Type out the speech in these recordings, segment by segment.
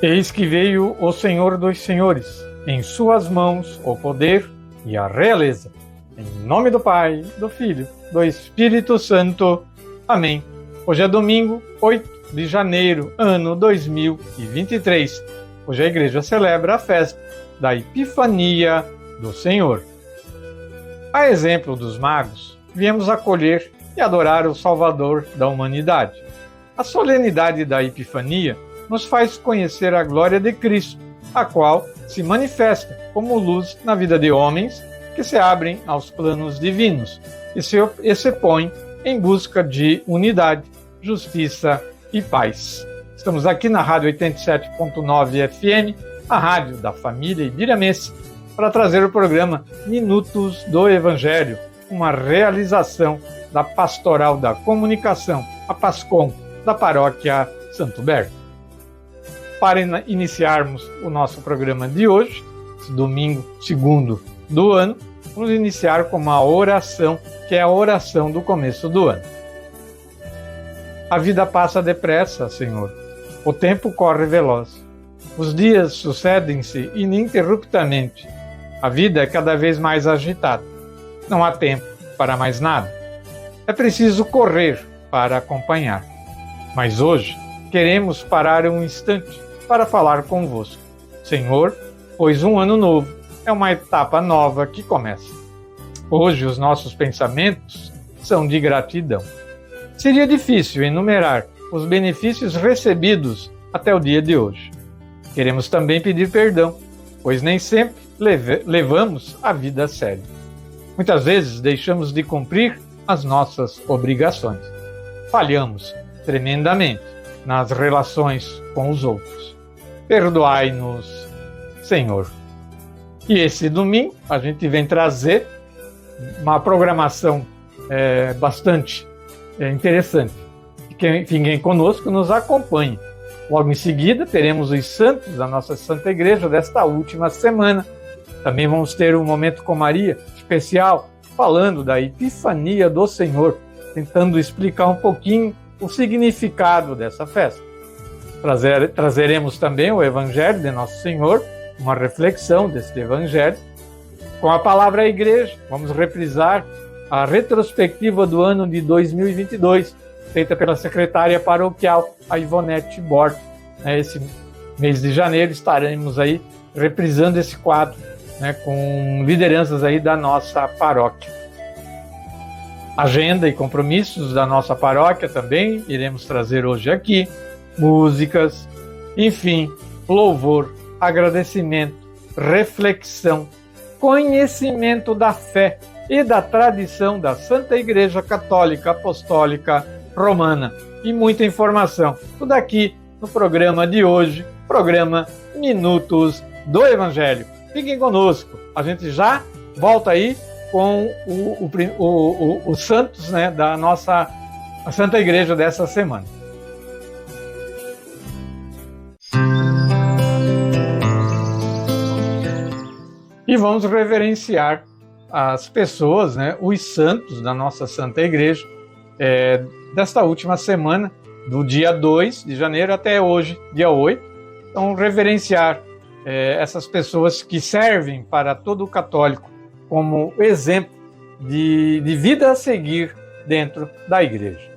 Eis que veio o Senhor dos Senhores, em suas mãos o poder e a realeza. Em nome do Pai, do Filho, do Espírito Santo. Amém. Hoje é domingo, 8 de janeiro, ano 2023. Hoje a igreja celebra a festa da Epifania do Senhor. A exemplo dos magos, viemos acolher e adorar o Salvador da humanidade. A solenidade da Epifania nos faz conhecer a glória de Cristo, a qual se manifesta como luz na vida de homens que se abrem aos planos divinos e se põem em busca de unidade, justiça e paz. Estamos aqui na Rádio 87.9 FM, a rádio da família ibiramense, para trazer o programa Minutos do Evangelho, uma realização da Pastoral da Comunicação, a PASCOM, da Paróquia Santo Berto. Para iniciarmos o nosso programa de hoje, esse domingo segundo do ano, vamos iniciar com uma oração, que é a oração do começo do ano. A vida passa depressa, Senhor. O tempo corre veloz. Os dias sucedem-se ininterruptamente. A vida é cada vez mais agitada. Não há tempo para mais nada. É preciso correr para acompanhar. Mas hoje queremos parar um instante para falar convosco. Senhor, pois um ano novo é uma etapa nova que começa. Hoje os nossos pensamentos são de gratidão. Seria difícil enumerar os benefícios recebidos até o dia de hoje. Queremos também pedir perdão, pois nem sempre levamos a vida a sério. Muitas vezes deixamos de cumprir as nossas obrigações. Falhamos tremendamente nas relações com os outros. Perdoai-nos, Senhor. E esse domingo a gente vem trazer uma programação bastante interessante. Fiquem conosco, nos acompanhe. Logo em seguida teremos os santos da nossa Santa Igreja desta última semana. Também vamos ter um Momento com Maria especial, falando da Epifania do Senhor, tentando explicar um pouquinho o significado dessa festa. Trazeremos também o Evangelho de Nosso Senhor, uma reflexão deste Evangelho. Com a palavra à Igreja, vamos reprisar a retrospectiva do ano de 2022, feita pela secretária paroquial, a Ivonete Bort. Esse mês de janeiro estaremos aí reprisando esse quadro, com lideranças aí da nossa paróquia. Agenda e compromissos da nossa paróquia também iremos trazer hoje aqui. Músicas, enfim, louvor, agradecimento, reflexão, conhecimento da fé e da tradição da Santa Igreja Católica Apostólica Romana e muita informação. Tudo aqui no programa de hoje, programa Minutos do Evangelho. Fiquem conosco, a gente já volta aí com os santos, da nossa Santa Igreja dessa semana. E vamos reverenciar as pessoas, os santos da nossa Santa Igreja, desta última semana, do dia 2 de janeiro até hoje, dia 8. Então, reverenciar essas pessoas que servem para todo católico como exemplo de vida a seguir dentro da Igreja.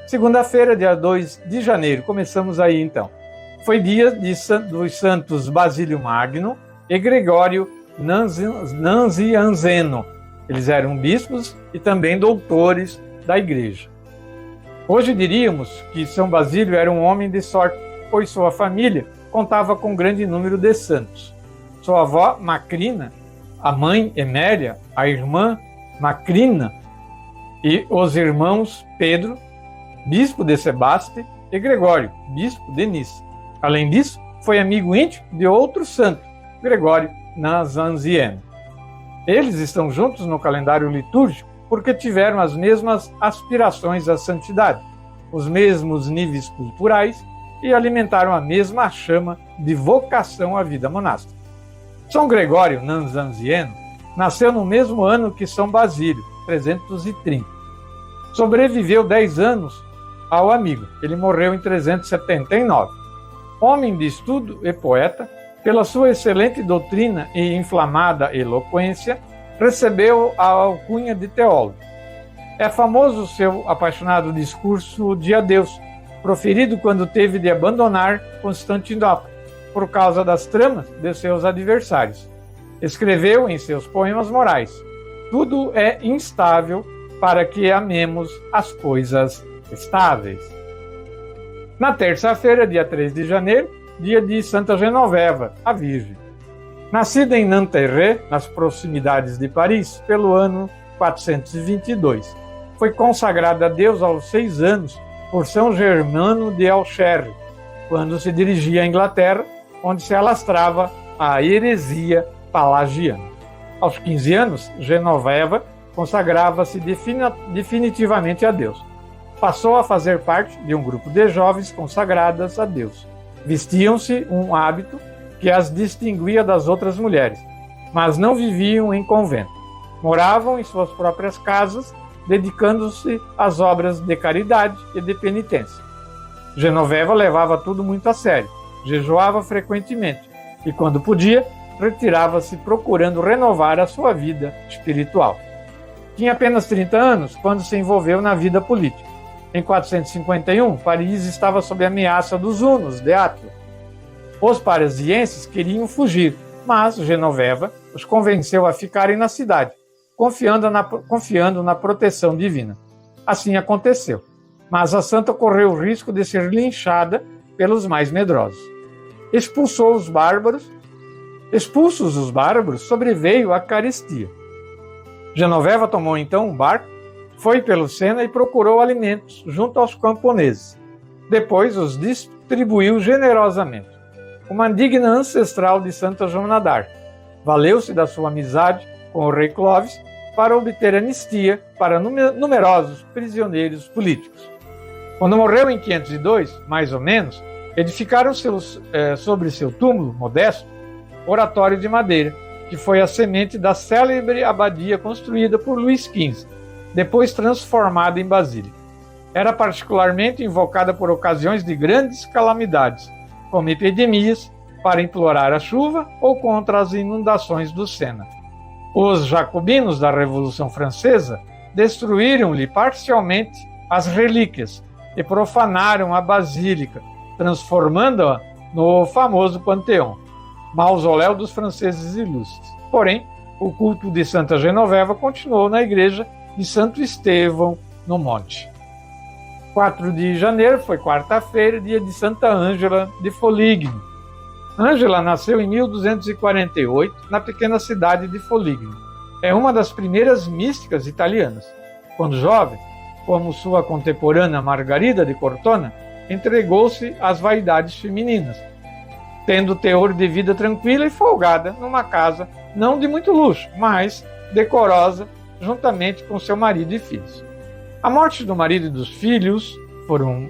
Segunda-feira, dia 2 de janeiro, começamos aí então. Foi dia dos santos Basílio Magno e Gregório Nazianzeno. Eles eram bispos e também doutores da Igreja. Hoje diríamos que São Basílio era um homem de sorte, pois sua família contava com um grande número de santos. Sua avó Macrina, a mãe Emélia, a irmã Macrina e os irmãos Pedro, bispo de Sebaste, e Gregório, bispo de Nice. Além disso, foi amigo íntimo de outro santo, Gregório Nazianzeno. Eles estão juntos no calendário litúrgico porque tiveram as mesmas aspirações à santidade, os mesmos níveis culturais e alimentaram a mesma chama de vocação à vida monástica. São Gregório Nazianzeno nasceu no mesmo ano que São Basílio, 330. Sobreviveu 10 anos ao amigo. Ele morreu em 379. Homem de estudo e poeta, pela sua excelente doutrina e inflamada eloquência, recebeu a alcunha de teólogo. É famoso seu apaixonado discurso de adeus, proferido quando teve de abandonar Constantinopla, por causa das tramas de seus adversários. Escreveu em seus poemas morais: tudo é instável para que amemos as coisas estáveis. Na terça-feira, dia 3 de janeiro, dia de Santa Genoveva, a Virgem. Nascida em Nanterre, nas proximidades de Paris, pelo ano 422. Foi consagrada a Deus aos 6 anos por São Germano de Auxerre, quando se dirigia à Inglaterra, onde se alastrava a heresia pelagiana. Aos 15 anos, Genoveva consagrava-se definitivamente a Deus. Passou a fazer parte de um grupo de jovens consagradas a Deus. Vestiam-se um hábito que as distinguia das outras mulheres, mas não viviam em convento. Moravam em suas próprias casas, dedicando-se às obras de caridade e de penitência. Genoveva levava tudo muito a sério, jejuava frequentemente e, quando podia, retirava-se procurando renovar a sua vida espiritual. Tinha apenas 30 anos quando se envolveu na vida política. Em 451, Paris estava sob a ameaça dos hunos de Átila. Os parisienses queriam fugir, mas Genoveva os convenceu a ficarem na cidade, confiando na proteção divina. Assim aconteceu, mas a santa correu o risco de ser linchada pelos mais medrosos. Expulsos os bárbaros, sobreveio a carestia. Genoveva tomou então um barco, foi pelo Sena e procurou alimentos junto aos camponeses. Depois os distribuiu generosamente. Uma digna ancestral de Santa Joana d'Arc. Valeu-se da sua amizade com o rei Clovis para obter anistia para numerosos prisioneiros políticos. Quando morreu em 502, mais ou menos, edificaram sobre seu túmulo modesto oratório de madeira, que foi a semente da célebre abadia construída por Luís XV, depois transformada em basílica. Era particularmente invocada por ocasiões de grandes calamidades, como epidemias, para implorar a chuva ou contra as inundações do Sena. Os jacobinos da Revolução Francesa destruíram-lhe parcialmente as relíquias e profanaram a basílica, transformando-a no famoso Panteão, mausoléu dos franceses ilustres. Porém, o culto de Santa Genoveva continuou na igreja de Santo Estevão, no Monte. 4 de janeiro foi quarta-feira, dia de Santa Ângela de Foligno. Ângela nasceu em 1248, na pequena cidade de Foligno. É uma das primeiras místicas italianas. Quando jovem, como sua contemporânea Margarida de Cortona, entregou-se às vaidades femininas, tendo teor de vida tranquila e folgada numa casa não de muito luxo, mas decorosa, juntamente com seu marido e filhos. A morte do marido e dos filhos foram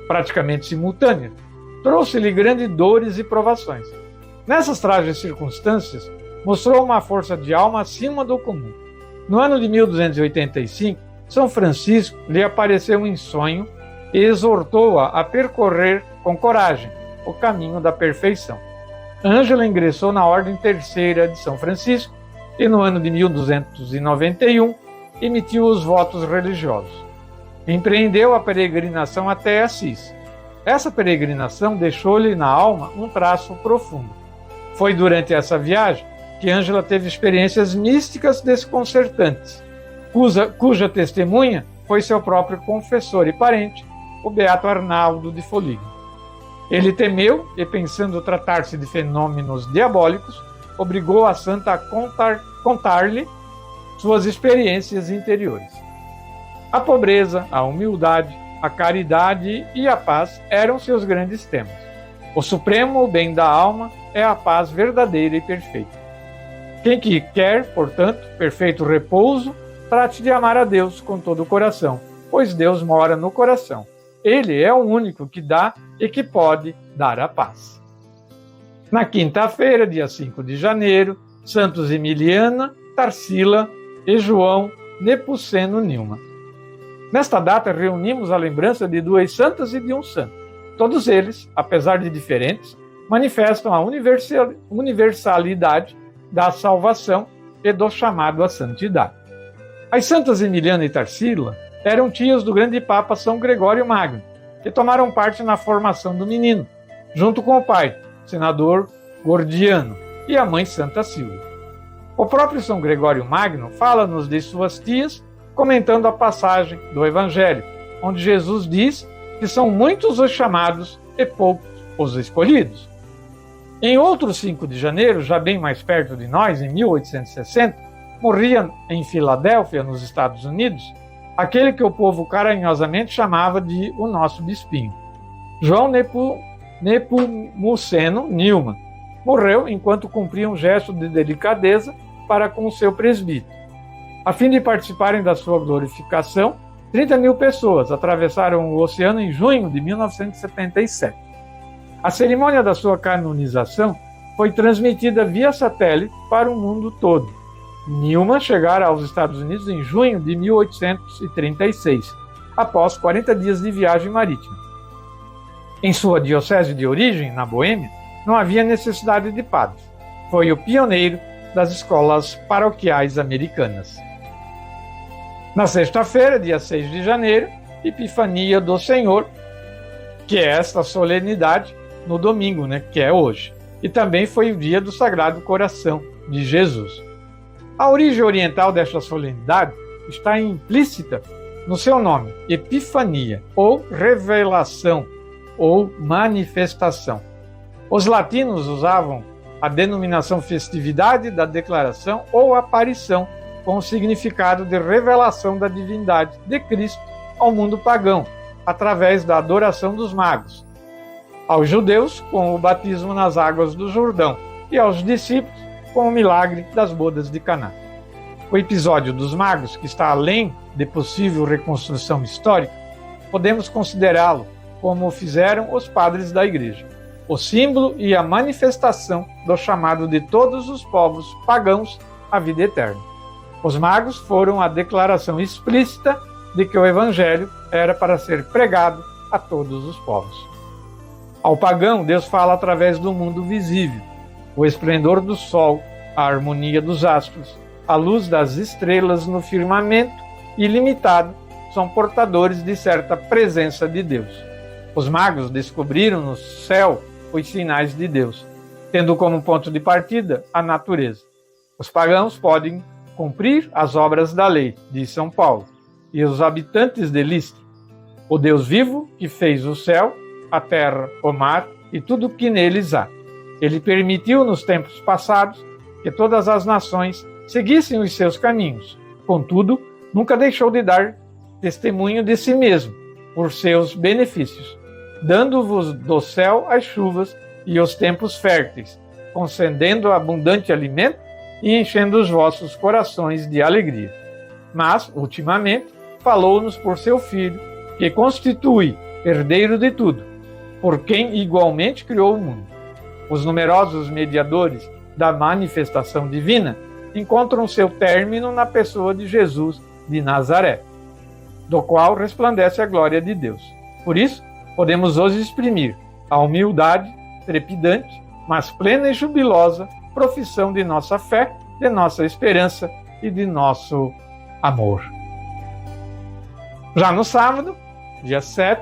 praticamente simultâneas. Trouxe-lhe grandes dores e provações. Nessas trágicas circunstâncias, mostrou uma força de alma acima do comum. No ano de 1285, São Francisco lhe apareceu em sonho e exortou-a a percorrer com coragem o caminho da perfeição. Ângela ingressou na Ordem Terceira de São Francisco e, no ano de 1291, emitiu os votos religiosos. Empreendeu a peregrinação até Assis. Essa peregrinação deixou-lhe na alma um traço profundo. Foi durante essa viagem que Ângela teve experiências místicas desconcertantes, cuja testemunha foi seu próprio confessor e parente, o beato Arnaldo de Foligno. Ele temeu e, pensando tratar-se de fenômenos diabólicos, obrigou a santa a contar-lhe suas experiências interiores. A pobreza, a humildade, a caridade e a paz eram seus grandes temas. O supremo bem da alma é a paz verdadeira e perfeita. Quem que quer, portanto, perfeito repouso, trate de amar a Deus com todo o coração, pois Deus mora no coração. Ele é o único que dá e que pode dar a paz. Na quinta-feira, dia 5 de janeiro, Santos Emiliana, Tarsila e João Nepomuceno Nilma. Nesta data, reunimos a lembrança de 2 santas e de um santo. Todos eles, apesar de diferentes, manifestam a universalidade da salvação e do chamado à santidade. As santas Emiliana e Tarsila eram tias do grande Papa São Gregório Magno, que tomaram parte na formação do menino, junto com o pai, senador Gordiano, e a mãe Santa Silvia. O próprio São Gregório Magno fala-nos de suas tias, comentando a passagem do Evangelho, onde Jesus diz que são muitos os chamados e poucos os escolhidos. Em outro 5 de janeiro, já bem mais perto de nós, em 1860, morria em Filadélfia, nos Estados Unidos, aquele que o povo carinhosamente chamava de o nosso bispinho. João Nepomuceno Newman morreu enquanto cumpria um gesto de delicadeza para com o seu presbítero. A fim de participarem da sua glorificação, 30.000 pessoas atravessaram o oceano em junho de 1977. A cerimônia da sua canonização foi transmitida via satélite para o mundo todo. Newman chegara aos Estados Unidos em junho de 1836, após 40 dias de viagem marítima. Em sua diocese de origem, na Boêmia, não havia necessidade de padres. Foi o pioneiro das escolas paroquiais americanas. Na sexta-feira, dia 6 de janeiro, Epifania do Senhor, que é esta solenidade no domingo, que é hoje. E também foi o dia do Sagrado Coração de Jesus. A origem oriental desta solenidade está implícita no seu nome, Epifania, ou revelação, ou manifestação. Os latinos usavam a denominação festividade da declaração ou aparição, com o significado de revelação da divindade de Cristo ao mundo pagão, através da adoração dos magos, aos judeus com o batismo nas águas do Jordão e aos discípulos com o milagre das bodas de Caná. O episódio dos magos, que está além de possível reconstrução histórica, podemos considerá-lo como fizeram os padres da Igreja, o símbolo e a manifestação do chamado de todos os povos pagãos à vida eterna. Os magos foram a declaração explícita de que o Evangelho era para ser pregado a todos os povos. Ao pagão, Deus fala através do mundo visível, o esplendor do sol, a harmonia dos astros, a luz das estrelas no firmamento ilimitado são portadores de certa presença de Deus. Os magos descobriram no céu os sinais de Deus, tendo como ponto de partida a natureza. Os pagãos podem cumprir as obras da lei, diz São Paulo, e os habitantes de Listra, o Deus vivo que fez o céu, a terra, o mar e tudo o que neles há. Ele permitiu nos tempos passados que todas as nações seguissem os seus caminhos. Contudo, nunca deixou de dar testemunho de si mesmo, por seus benefícios, dando-vos do céu as chuvas e os tempos férteis, concedendo abundante alimento e enchendo os vossos corações de alegria. Mas, ultimamente, falou-nos por seu Filho, que constitui herdeiro de tudo, por quem igualmente criou o mundo. Os numerosos mediadores da manifestação divina encontram seu término na pessoa de Jesus de Nazaré, do qual resplandece a glória de Deus. Por isso, podemos hoje exprimir a humildade trepidante, mas plena e jubilosa profissão de nossa fé, de nossa esperança e de nosso amor. Já no sábado, dia 7,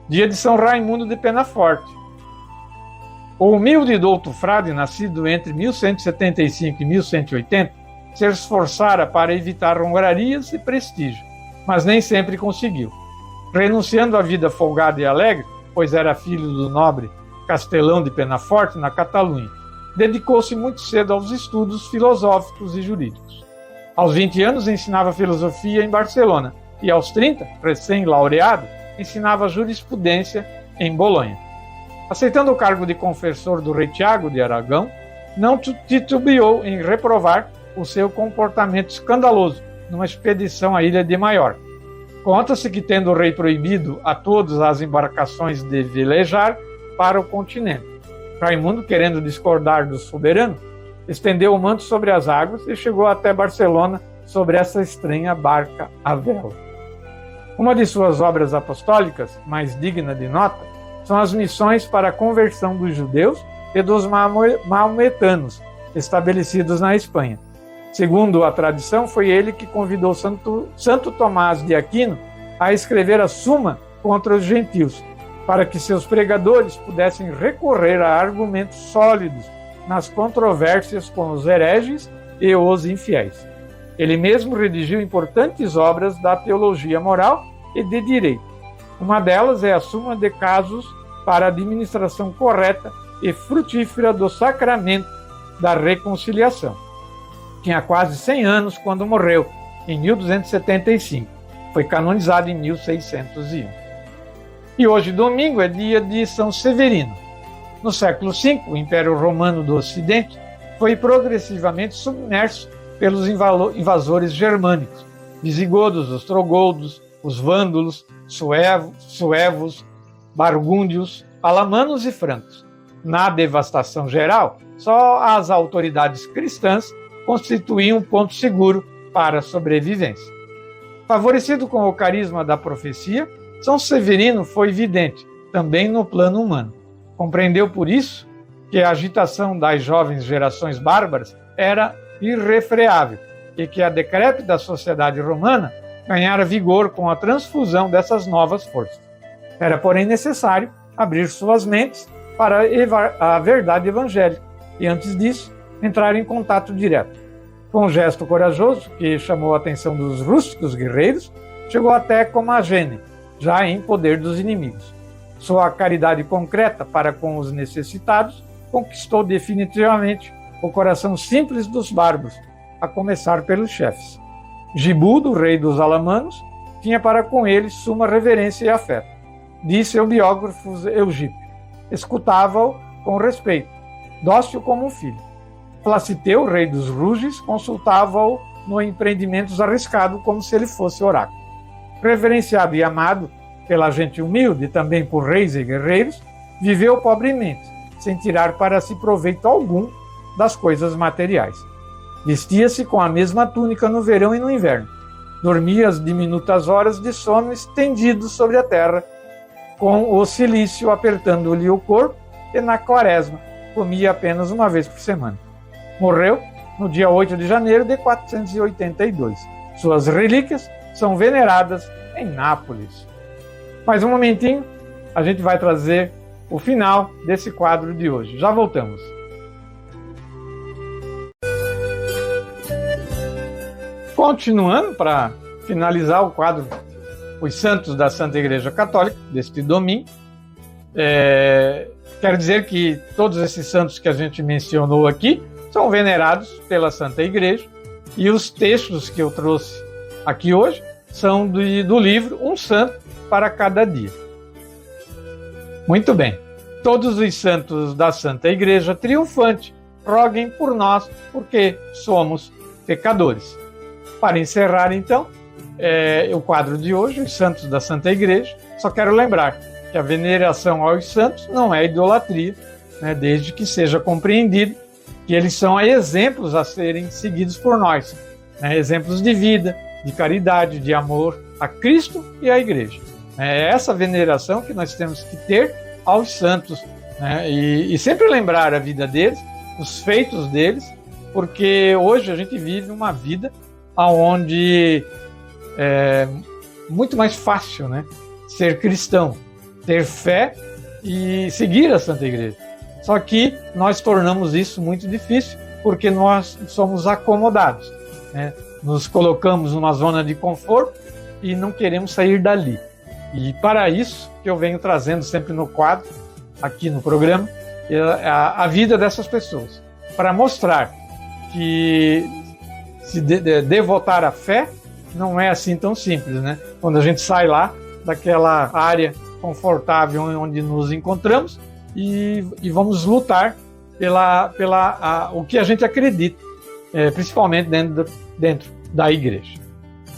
dia de São Raimundo de Penaforte. O humilde douto frade, nascido entre 1175 e 1180, se esforçara para evitar honrarias e prestígio, mas nem sempre conseguiu. Renunciando à vida folgada e alegre, pois era filho do nobre Castelão de Penaforte, na Catalunha, dedicou-se muito cedo aos estudos filosóficos e jurídicos. Aos 20 anos ensinava filosofia em Barcelona e aos 30, recém-laureado, ensinava jurisprudência em Bolonha. Aceitando o cargo de confessor do rei Tiago de Aragão, não titubeou em reprovar o seu comportamento escandaloso numa expedição à ilha de Maiorca. Conta-se que, tendo o rei proibido a todas as embarcações de velejar para o continente, Raimundo, querendo discordar do soberano, estendeu o manto sobre as águas e chegou até Barcelona sobre essa estranha barca à vela. Uma de suas obras apostólicas, mais digna de nota, são as missões para a conversão dos judeus e dos maometanos estabelecidos na Espanha. Segundo a tradição, foi ele que convidou Santo Tomás de Aquino a escrever a Suma contra os gentios, para que seus pregadores pudessem recorrer a argumentos sólidos nas controvérsias com os hereges e os infiéis. Ele mesmo redigiu importantes obras da teologia moral e de direito. Uma delas é a Suma de Casos para a administração correta e frutífera do sacramento da reconciliação. Tinha quase 100 anos quando morreu, em 1275. Foi canonizado em 1601. E hoje, domingo, é dia de São Severino. No século V, o Império Romano do Ocidente foi progressivamente submerso pelos invasores germânicos, visigodos, ostrogodos, os vândalos, suevos, burgúndios, alamanos e francos. Na devastação geral, só as autoridades cristãs constituíam um ponto seguro para a sobrevivência. Favorecido com o carisma da profecia, São Severino foi vidente, também no plano humano. Compreendeu por isso que a agitação das jovens gerações bárbaras era irrefreável e que a decrépita sociedade romana ganhara vigor com a transfusão dessas novas forças. Era, porém, necessário abrir suas mentes para a verdade evangélica e, antes disso, entrar em contato direto. Com um gesto corajoso, que chamou a atenção dos rústicos guerreiros, chegou até Comagene, já em poder dos inimigos. Sua caridade concreta para com os necessitados conquistou definitivamente o coração simples dos bárbaros, a começar pelos chefes. Gibudo, rei dos alamanos, tinha para com eles suma reverência e afeto. Disse o biógrafo Eugípio. Escutava-o com respeito, dócil como um filho. Placiteu, rei dos Ruges, consultava-o no empreendimentos arriscado como se ele fosse oráculo. Reverenciado e amado pela gente humilde e também por reis e guerreiros, viveu pobremente, sem tirar para si proveito algum das coisas materiais. Vestia-se com a mesma túnica no verão e no inverno. Dormia as diminutas horas de sono estendido sobre a terra, com o cilício apertando-lhe o corpo, e na quaresma comia apenas uma vez por semana. Morreu no dia 8 de janeiro de 482. Suas relíquias são veneradas em Nápoles. Mais um momentinho, a gente vai trazer o final desse quadro de hoje. Já voltamos. Continuando, para finalizar o quadro Os Santos da Santa Igreja Católica, deste domingo, quero dizer que todos esses santos que a gente mencionou aqui são venerados pela Santa Igreja, e os textos que eu trouxe aqui hoje são do livro Um Santo para Cada Dia. Muito bem. Todos os santos da Santa Igreja Triunfante, roguem por nós, porque somos pecadores. Para encerrar, então, o quadro de hoje, os santos da Santa Igreja, só quero lembrar que a veneração aos santos não é idolatria, né, desde que seja compreendido que eles são exemplos a serem seguidos por nós, né, exemplos de vida, de caridade, de amor a Cristo e à Igreja. É essa veneração que nós temos que ter aos santos, né, e sempre lembrar a vida deles, os feitos deles, porque hoje a gente vive uma vida onde é muito mais fácil, né, ser cristão, ter fé e seguir a Santa Igreja. Só que nós tornamos isso muito difícil porque nós somos acomodados, né? Nos colocamos numa zona de conforto e não queremos sair dali. E para isso que eu venho trazendo sempre no quadro, aqui no programa, a vida dessas pessoas, para mostrar que se devotar à fé não é assim tão simples, né? Quando a gente sai lá daquela área confortável onde nos encontramos e vamos lutar pela o que a gente acredita, principalmente dentro da igreja.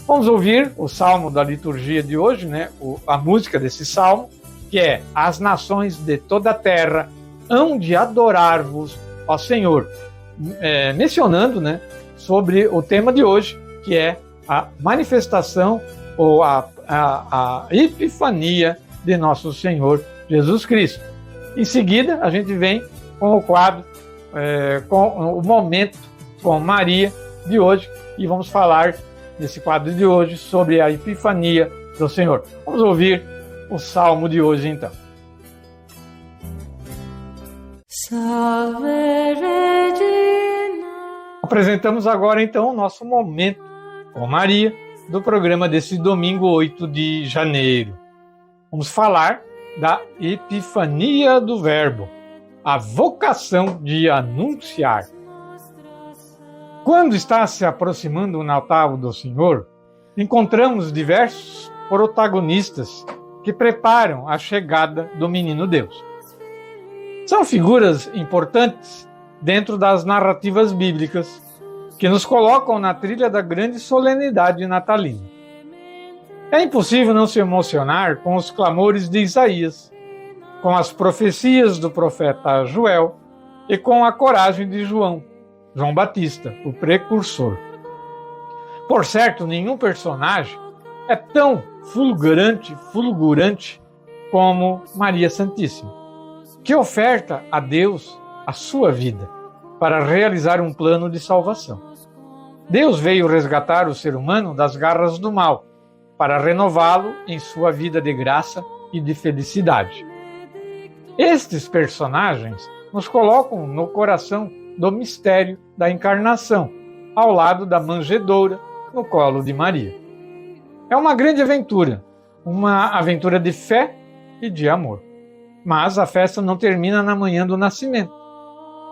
Vamos ouvir o salmo da liturgia de hoje, né? A música desse salmo, que é: As nações de toda a terra hão de adorar-vos, ó Senhor, mencionando, né, sobre o tema de hoje, que é a manifestação ou a epifania de nosso Senhor Jesus Cristo. Em seguida, a gente vem com o quadro, com o momento com Maria de hoje, e vamos falar nesse quadro de hoje sobre a Epifania do Senhor. Vamos ouvir o salmo de hoje, então. Salve Regina. Apresentamos agora, então, o nosso momento com Maria do programa desse domingo 8 de janeiro. Vamos falar da Epifania do Verbo, a vocação de anunciar. Quando está se aproximando o Natal do Senhor, encontramos diversos protagonistas que preparam a chegada do menino Deus. São figuras importantes dentro das narrativas bíblicas que nos colocam na trilha da grande solenidade natalina. É impossível não se emocionar com os clamores de Isaías, com as profecias do profeta Joel e com a coragem de João Batista, o precursor. Por certo, nenhum personagem é tão fulgurante como Maria Santíssima, que oferta a Deus a sua vida para realizar um plano de salvação. Deus veio resgatar o ser humano das garras do mal, para renová-lo em sua vida de graça e de felicidade. Estes personagens nos colocam no coração do mistério da encarnação, ao lado da manjedoura no colo de Maria. É uma grande aventura, uma aventura de fé e de amor. Mas a festa não termina na manhã do nascimento.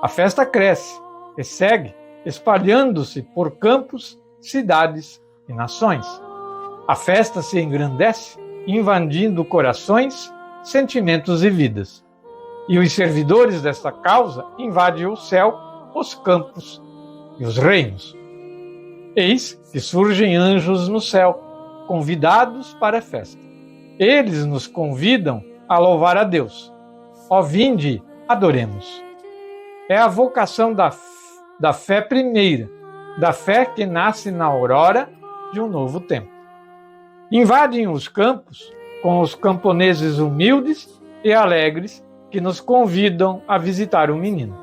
A festa cresce e segue espalhando-se por campos, cidades e nações. A festa se engrandece, invadindo corações, sentimentos e vidas. E os servidores desta causa invadem o céu, os campos e os reinos. Eis que surgem anjos no céu, convidados para a festa. Eles nos convidam a louvar a Deus. Ó, vinde, adoremos. É a vocação da fé primeira, da fé que nasce na aurora de um novo tempo. Invadem os campos com os camponeses humildes e alegres que nos convidam a visitar o menino.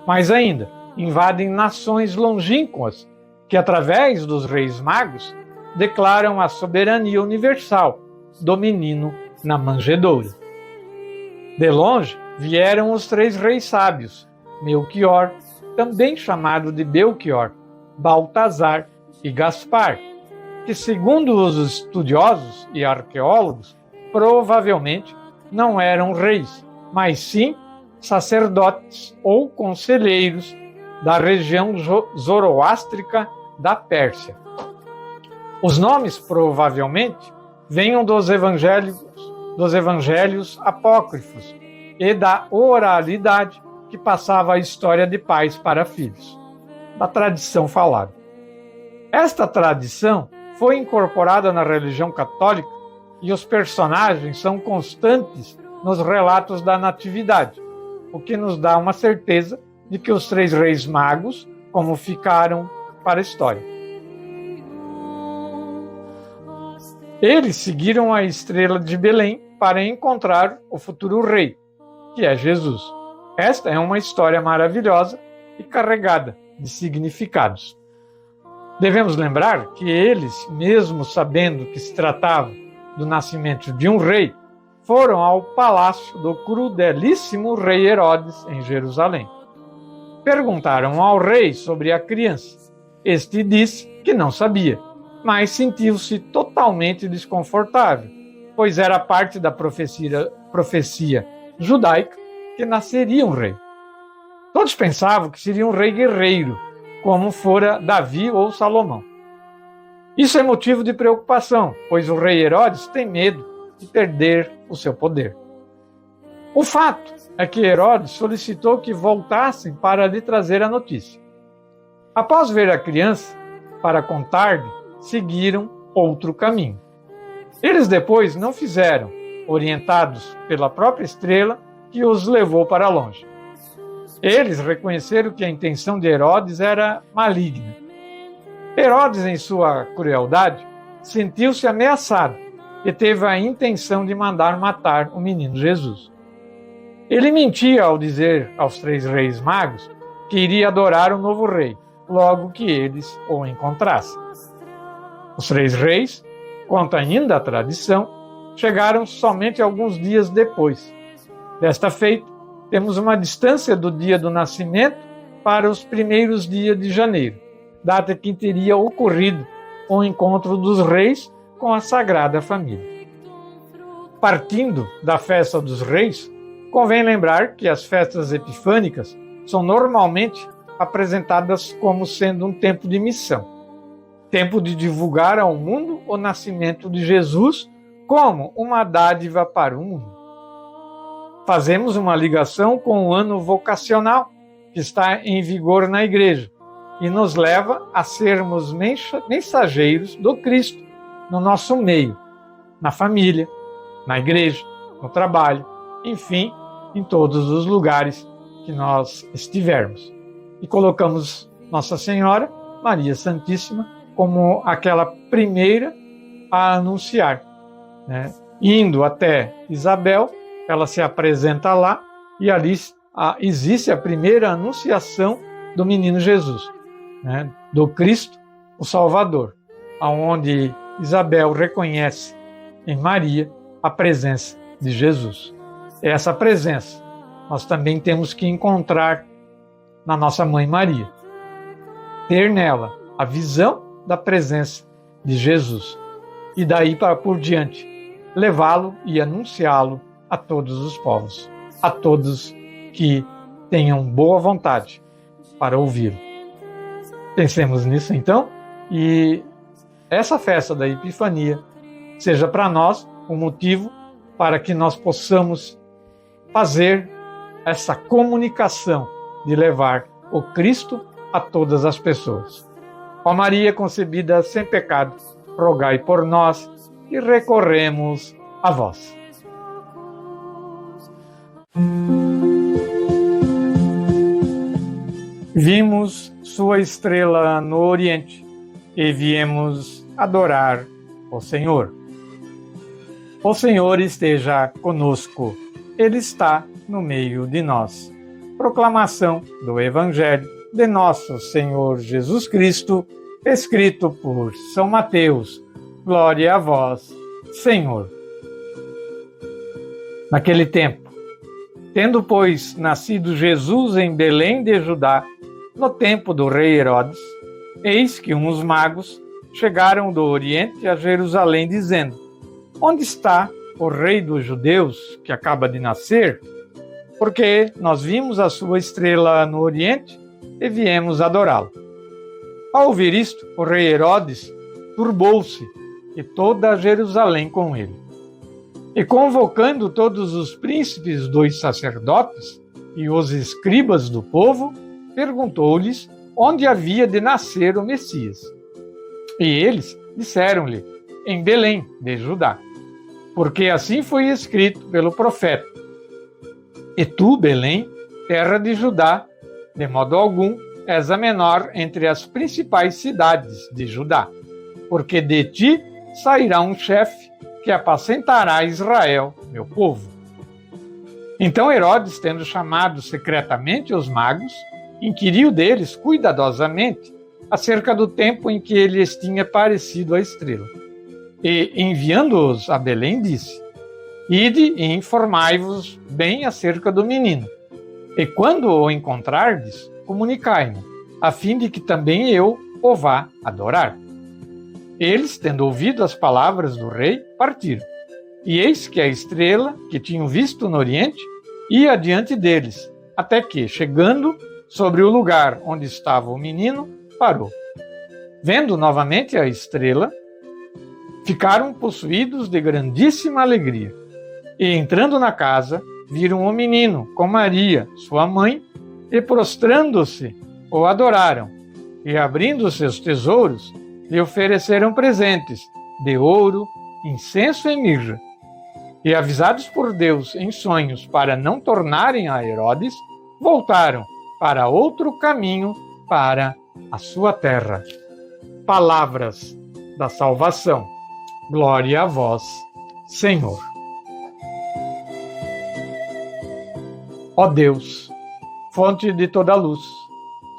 Mas ainda, invadem nações longínquas que, através dos reis magos, declaram a soberania universal do menino na manjedoura. De longe vieram os 3 reis sábios, Melquior, também chamado de Belchior, Baltazar e Gaspar, que, segundo os estudiosos e arqueólogos, provavelmente não eram reis, mas sim sacerdotes ou conselheiros da região zoroástrica da Pérsia. Os nomes provavelmente venham dos evangelhos apócrifos e da oralidade que passava a história de pais para filhos, da tradição falada. Esta tradição foi incorporada na religião católica e os personagens são constantes nos relatos da natividade, o que nos dá uma certeza de que os 3 reis magos como ficaram para a história. Eles seguiram a estrela de Belém para encontrar o futuro rei, que é Jesus. Esta é uma história maravilhosa e carregada de significados. Devemos lembrar que eles, mesmo sabendo que se tratava do nascimento de um rei, foram ao palácio do crudelíssimo rei Herodes, em Jerusalém. Perguntaram ao rei sobre a criança. Este disse que não sabia, mas sentiu-se totalmente desconfortável, pois era parte da profecia judaica que nasceria um rei. Todos pensavam que seria um rei guerreiro, como fora Davi ou Salomão. Isso é motivo de preocupação, pois o rei Herodes tem medo de perder o seu poder. O fato é que Herodes solicitou que voltassem para lhe trazer a notícia. Após ver a criança, para contar-lhe, seguiram outro caminho. Eles depois não fizeram, orientados pela própria estrela que os levou para longe. Eles reconheceram que a intenção de Herodes era maligna. Herodes, em sua crueldade, sentiu-se ameaçado e teve a intenção de mandar matar o menino Jesus. Ele mentia ao dizer aos 3 reis magos que iria adorar o novo rei, logo que eles o encontrassem. Os 3 reis, conta ainda a tradição, chegaram somente alguns dias depois. Desta feita, temos uma distância do dia do nascimento para os primeiros dias de janeiro, data que teria ocorrido o encontro dos reis com a Sagrada Família. Partindo da festa dos reis, convém lembrar que as festas epifânicas são normalmente apresentadas como sendo um tempo de missão, tempo de divulgar ao mundo o nascimento de Jesus como uma dádiva para o mundo. Fazemos uma ligação com o ano vocacional que está em vigor na Igreja e nos leva a sermos mensageiros do Cristo no nosso meio, na família, na igreja, no trabalho, enfim, em todos os lugares que nós estivermos. E colocamos Nossa Senhora, Maria Santíssima, como aquela primeira a anunciar, né? Indo até Isabel, ela se apresenta lá e ali existe a primeira anunciação do menino Jesus, né? Do Cristo, o Salvador, aonde Isabel reconhece em Maria a presença de Jesus. Essa presença nós também temos que encontrar na nossa Mãe Maria. Ter nela a visão da presença de Jesus e daí por diante levá-lo e anunciá-lo a todos os povos, a todos que tenham boa vontade para ouvi-lo. Pensemos nisso então e essa festa da Epifania seja para nós um motivo para que nós possamos fazer essa comunicação de levar o Cristo a todas as pessoas. Ó Maria concebida sem pecado, rogai por nós e recorremos a vós. Vimos sua estrela no Oriente e viemos adorar o Senhor. O Senhor esteja conosco, Ele está no meio de nós. Proclamação do Evangelho de nosso Senhor Jesus Cristo, escrito por São Mateus. Glória a vós, Senhor. Naquele tempo, tendo, pois, nascido Jesus em Belém de Judá, no tempo do rei Herodes, eis que uns magos chegaram do Oriente a Jerusalém, dizendo: onde está o rei dos judeus que acaba de nascer? Porque nós vimos a sua estrela no Oriente e viemos adorá-lo. Ao ouvir isto, o rei Herodes turbou-se e toda Jerusalém com ele. E convocando todos os príncipes dos sacerdotes e os escribas do povo, perguntou-lhes onde havia de nascer o Messias. E eles disseram-lhe: em Belém de Judá, porque assim foi escrito pelo profeta: e tu, Belém, terra de Judá, de modo algum és a menor entre as principais cidades de Judá, porque de ti sairá um chefe que apacentará Israel, meu povo. Então Herodes, tendo chamado secretamente os magos, inquiriu deles cuidadosamente acerca do tempo em que lhes tinha aparecido a estrela. E, enviando-os a Belém, disse: ide e informai-vos bem acerca do menino. E quando o encontrardes, comunicai-me, a fim de que também eu o vá adorar. Eles, tendo ouvido as palavras do rei, partiram. E eis que a estrela, que tinham visto no Oriente, ia adiante deles, até que, chegando sobre o lugar onde estava o menino, parou. Vendo novamente a estrela, ficaram possuídos de grandíssima alegria. E, entrando na casa, viram o menino com Maria, sua mãe, e, prostrando-se, o adoraram. E, abrindo seus tesouros, lhe ofereceram presentes de ouro, incenso e mirra. E, avisados por Deus em sonhos para não tornarem a Herodes, voltaram para outro caminho, para a sua terra. Palavras da salvação. Glória a vós, Senhor. Ó Deus, fonte de toda luz,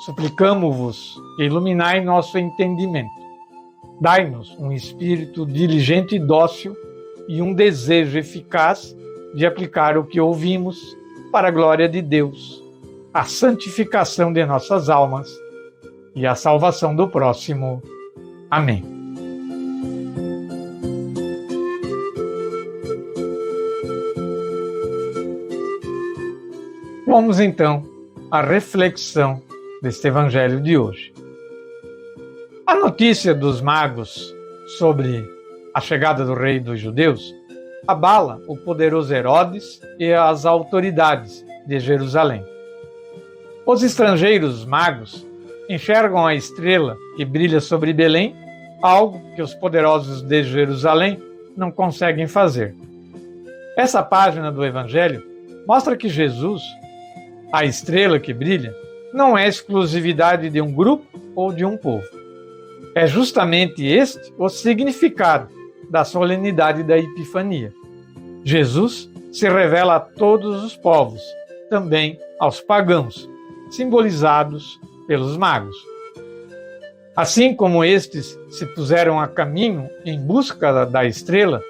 suplicamo-vos que iluminai nosso entendimento. Dai-nos um espírito diligente e dócil e um desejo eficaz de aplicar o que ouvimos para a glória de Deus, a santificação de nossas almas e a salvação do próximo. Amém. Vamos então à reflexão deste evangelho de hoje. A notícia dos magos sobre a chegada do rei dos judeus abala o poderoso Herodes e as autoridades de Jerusalém. Os estrangeiros magos enxergam a estrela que brilha sobre Belém, algo que os poderosos de Jerusalém não conseguem fazer. Essa página do evangelho mostra que Jesus, a estrela que brilha, não é exclusividade de um grupo ou de um povo. É justamente este o significado da solenidade da Epifania. Jesus se revela a todos os povos, também aos pagãos, simbolizados pelos magos. Assim como estes se puseram a caminho em busca da estrela,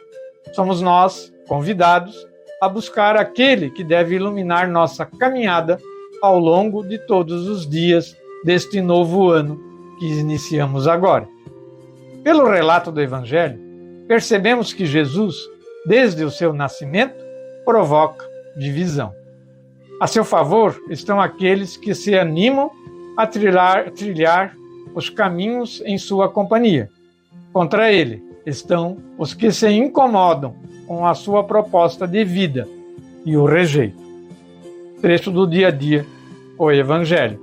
somos nós convidados a buscar aquele que deve iluminar nossa caminhada ao longo de todos os dias deste novo ano que iniciamos agora. Pelo relato do Evangelho, percebemos que Jesus, desde o seu nascimento, provoca divisão. A seu favor estão aqueles que se animam a trilhar os caminhos em sua companhia. Contra ele estão os que se incomodam com a sua proposta de vida e o rejeitam. Trecho do dia a dia, o Evangelho.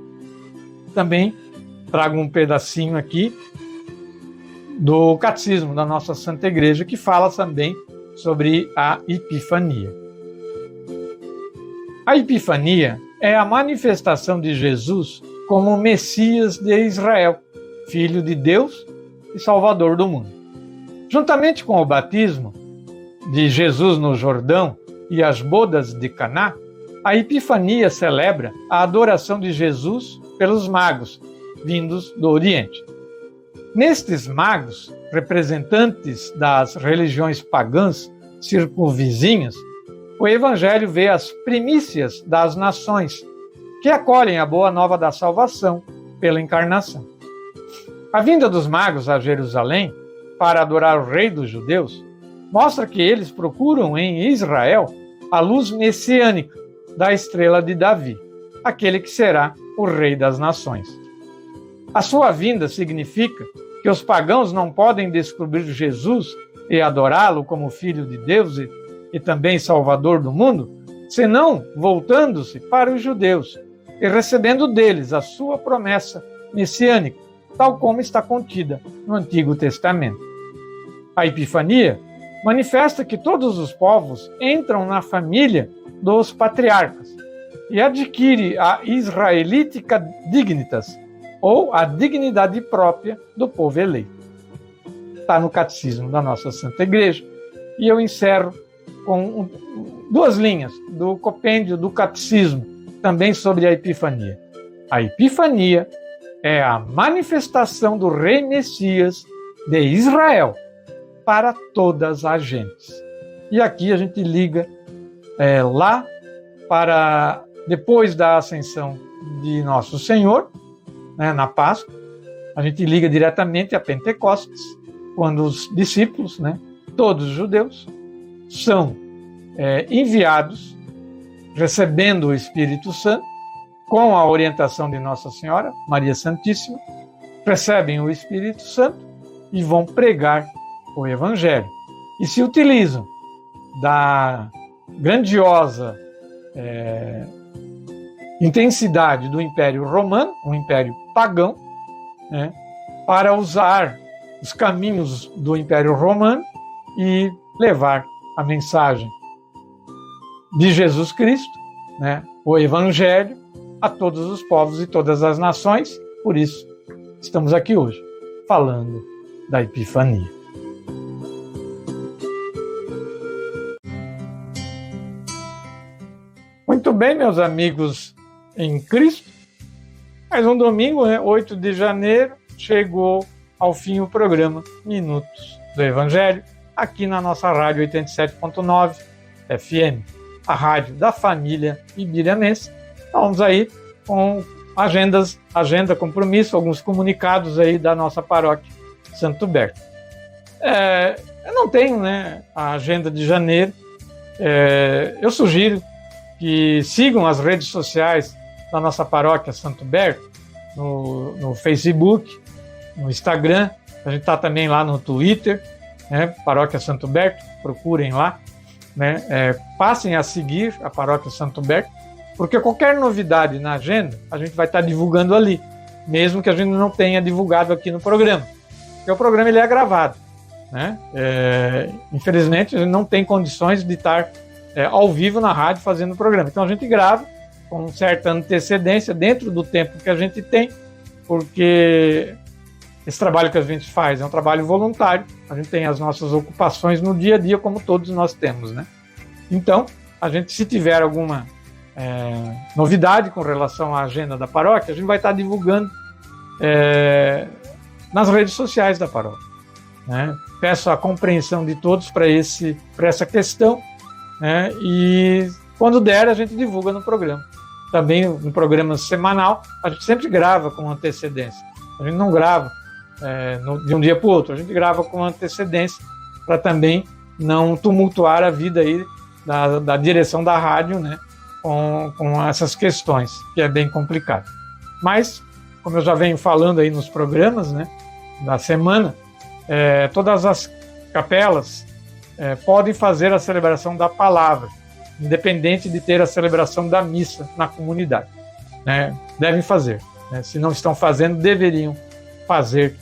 Também trago um pedacinho aqui do Catecismo da nossa Santa Igreja, que fala também sobre a Epifania. A Epifania é a manifestação de Jesus como Messias de Israel, Filho de Deus e Salvador do mundo. Juntamente com o batismo de Jesus no Jordão e as bodas de Caná, a Epifania celebra a adoração de Jesus pelos magos vindos do Oriente. Nestes magos, representantes das religiões pagãs circunvizinhas, o Evangelho vê as primícias das nações que acolhem a boa nova da salvação pela encarnação. A vinda dos magos a Jerusalém para adorar o rei dos judeus mostra que eles procuram em Israel a luz messiânica da estrela de Davi, aquele que será o rei das nações. A sua vinda significa que os pagãos não podem descobrir Jesus e adorá-lo como Filho de Deus e também Salvador do mundo, senão voltando-se para os judeus e recebendo deles a sua promessa messiânica, tal como está contida no Antigo Testamento. A Epifania manifesta que todos os povos entram na família dos patriarcas e adquire a israelítica dignitas, ou a dignidade própria do povo eleito. Está no Catecismo da nossa Santa Igreja, e eu encerro com duas linhas do compêndio do Catecismo, também sobre a Epifania. A Epifania é a manifestação do Rei Messias de Israel para todas as gentes. E aqui a gente liga lá para depois da ascensão de Nosso Senhor, na Páscoa, a gente liga diretamente a Pentecostes, quando os discípulos, todos os judeus, são enviados, recebendo o Espírito Santo, com a orientação de Nossa Senhora, Maria Santíssima, recebem o Espírito Santo e vão pregar o Evangelho. E se utilizam da grandiosa intensidade do Império Romano, um império pagão, para usar os caminhos do Império Romano e levar a mensagem de Jesus Cristo, o Evangelho, a todos os povos e todas as nações. Por isso, estamos aqui hoje, falando da Epifania. bem, meus amigos em Cristo. Mais um domingo, né? 8 de janeiro, chegou ao fim o programa Minutos do Evangelho, aqui na nossa rádio 87.9 FM, a rádio da família ibiramense. Vamos aí com agenda, compromisso, alguns comunicados aí da nossa paróquia Santo Berto. Eu não tenho, né, a agenda de janeiro. Eu sugiro que sigam as redes sociais da nossa paróquia Santo Berto, no Facebook, no Instagram. A gente está também lá no Twitter, né, Paróquia Santo Berto, procurem lá, né, passem a seguir a Paróquia Santo Berto, porque qualquer novidade na agenda a gente vai estar divulgando ali, mesmo que a gente não tenha divulgado aqui no programa, porque o programa ele é gravado, né? Infelizmente a gente não tem condições de estar ao vivo na rádio fazendo o programa, então a gente grava com certa antecedência dentro do tempo que a gente tem, porque esse trabalho que a gente faz é um trabalho voluntário, a gente tem as nossas ocupações no dia a dia, como todos nós temos, né? Então, a gente, se tiver alguma novidade com relação à agenda da paróquia, a gente vai estar divulgando nas redes sociais da paróquia, né? Peço a compreensão de todos para essa questão, né? E quando der, a gente divulga no programa. Também no programa semanal, a gente sempre grava com antecedência. A gente não grava de um dia para o outro, a gente grava com antecedência para também não tumultuar a vida aí da direção da rádio, né, com essas questões, que é bem complicado. Mas, como eu já venho falando aí nos programas, né, da semana, todas as capelas podem fazer a celebração da palavra, independente de ter a celebração da missa na comunidade, né? Devem fazer, né? Se não estão fazendo, deveriam fazer.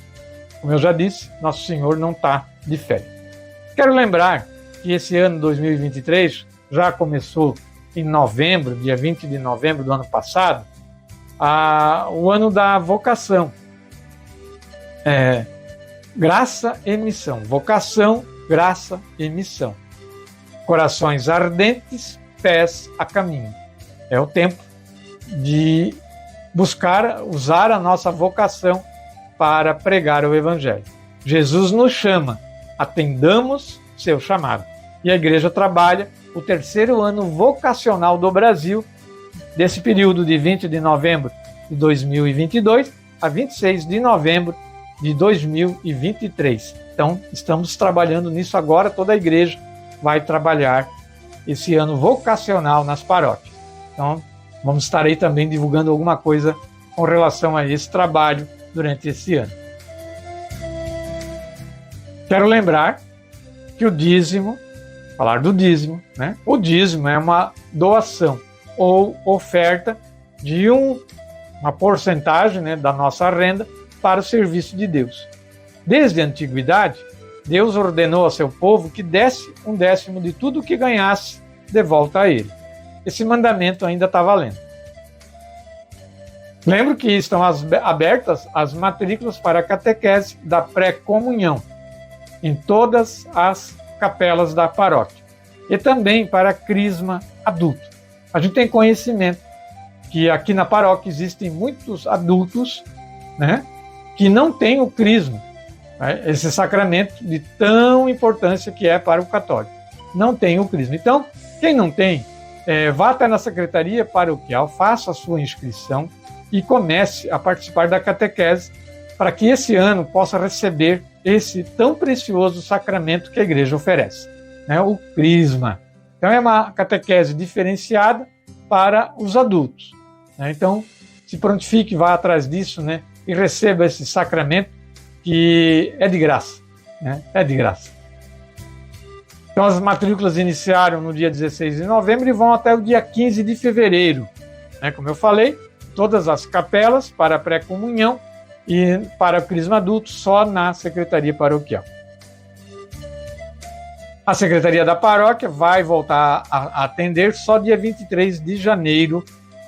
Como eu já disse, Nosso Senhor não está de férias. Quero lembrar que esse ano 2023 já começou em novembro, dia 20 de novembro do ano passado, o ano da vocação. Graça e missão. Vocação, graça e missão. Corações ardentes, pés a caminho. É o tempo de usar a nossa vocação para pregar o Evangelho. Jesus nos chama, atendamos seu chamado. E a Igreja trabalha o terceiro ano vocacional do Brasil, desse período de 20 de novembro de 2022 a 26 de novembro de 2023. Então, estamos trabalhando nisso agora, toda a Igreja vai trabalhar esse ano vocacional nas paróquias. Então, vamos estar aí também divulgando alguma coisa com relação a esse trabalho durante esse ano. Quero lembrar que o dízimo, falar do dízimo, né? O dízimo é uma doação ou oferta de uma porcentagem, né, da nossa renda para o serviço de Deus. Desde a antiguidade, Deus ordenou a seu povo que desse 1/10 de tudo o que ganhasse de volta a ele. Esse mandamento ainda está valendo. Lembro que estão abertas as matrículas para a catequese da pré-comunhão em todas as capelas da paróquia e também para crisma adulto. A gente tem conhecimento que aqui na paróquia existem muitos adultos, né, que não têm o crisma, esse sacramento de tão importância que é para o católico. Não tem o crisma. Então, quem não tem, vá até na secretaria paroquial, faça a sua inscrição e comece a participar da catequese para que esse ano possa receber esse tão precioso sacramento que a Igreja oferece, né, o crisma. Então, é uma catequese diferenciada para os adultos, né? Então, se prontifique, vá atrás disso, né, e receba esse sacramento que é de graça, né? É de graça. Então, as matrículas iniciaram no dia 16 de novembro e vão até o dia 15 de fevereiro. Né? Como eu falei, todas as capelas para a pré-comunhão e para o crisma adulto só na secretaria paroquial. A secretaria da paróquia vai voltar a atender só dia 23 de janeiro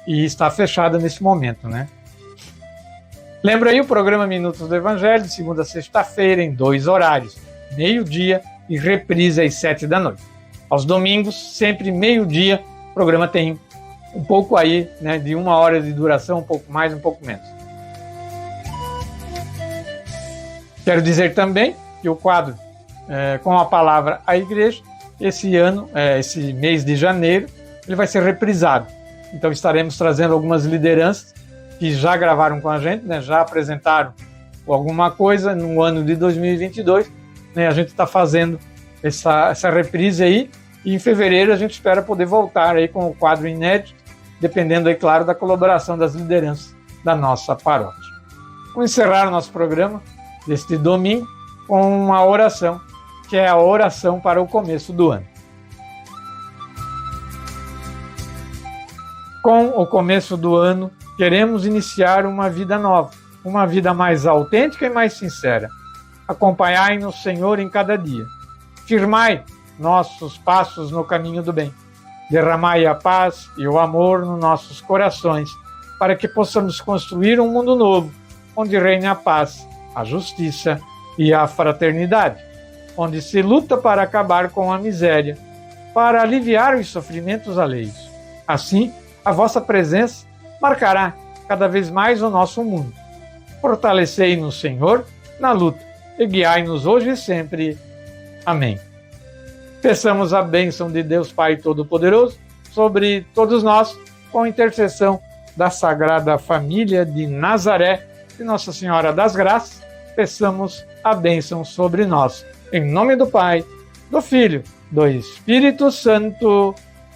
e está fechada nesse momento, né? Lembra aí o programa Minutos do Evangelho, de segunda a sexta-feira, em 2 horários, meio-dia e reprise às 7 da noite. Aos domingos, sempre meio-dia, o programa tem um pouco aí, né, de 1 hora de duração, um pouco mais, um pouco menos. Quero dizer também que o quadro com a palavra à igreja, esse ano, esse mês de janeiro, ele vai ser reprisado. Então estaremos trazendo algumas lideranças que já gravaram com a gente, né, já apresentaram alguma coisa no ano de 2022. Né, a gente está fazendo essa reprise aí, e em fevereiro a gente espera poder voltar aí com o quadro inédito, dependendo aí, claro, da colaboração das lideranças da nossa paróquia. Vamos encerrar o nosso programa deste domingo com uma oração, que é a oração para o começo do ano. Com o começo do ano, queremos iniciar uma vida nova, uma vida mais autêntica e mais sincera. Acompanhai-nos, Senhor, em cada dia. Firmai nossos passos no caminho do bem. Derramai a paz e o amor nos nossos corações, para que possamos construir um mundo novo, onde reine a paz, a justiça e a fraternidade, onde se luta para acabar com a miséria, para aliviar os sofrimentos alheios. Assim, a vossa presença marcará cada vez mais o nosso mundo. Fortalecei-nos, Senhor, na luta, e guiai-nos hoje e sempre. Amém. Peçamos a bênção de Deus Pai Todo-Poderoso sobre todos nós, com a intercessão da Sagrada Família de Nazaré e Nossa Senhora das Graças. Peçamos a bênção sobre nós. Em nome do Pai, do Filho, do Espírito Santo.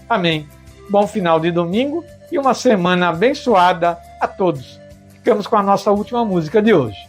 Amém. Bom final de domingo e uma semana abençoada a todos. Ficamos com a nossa última música de hoje.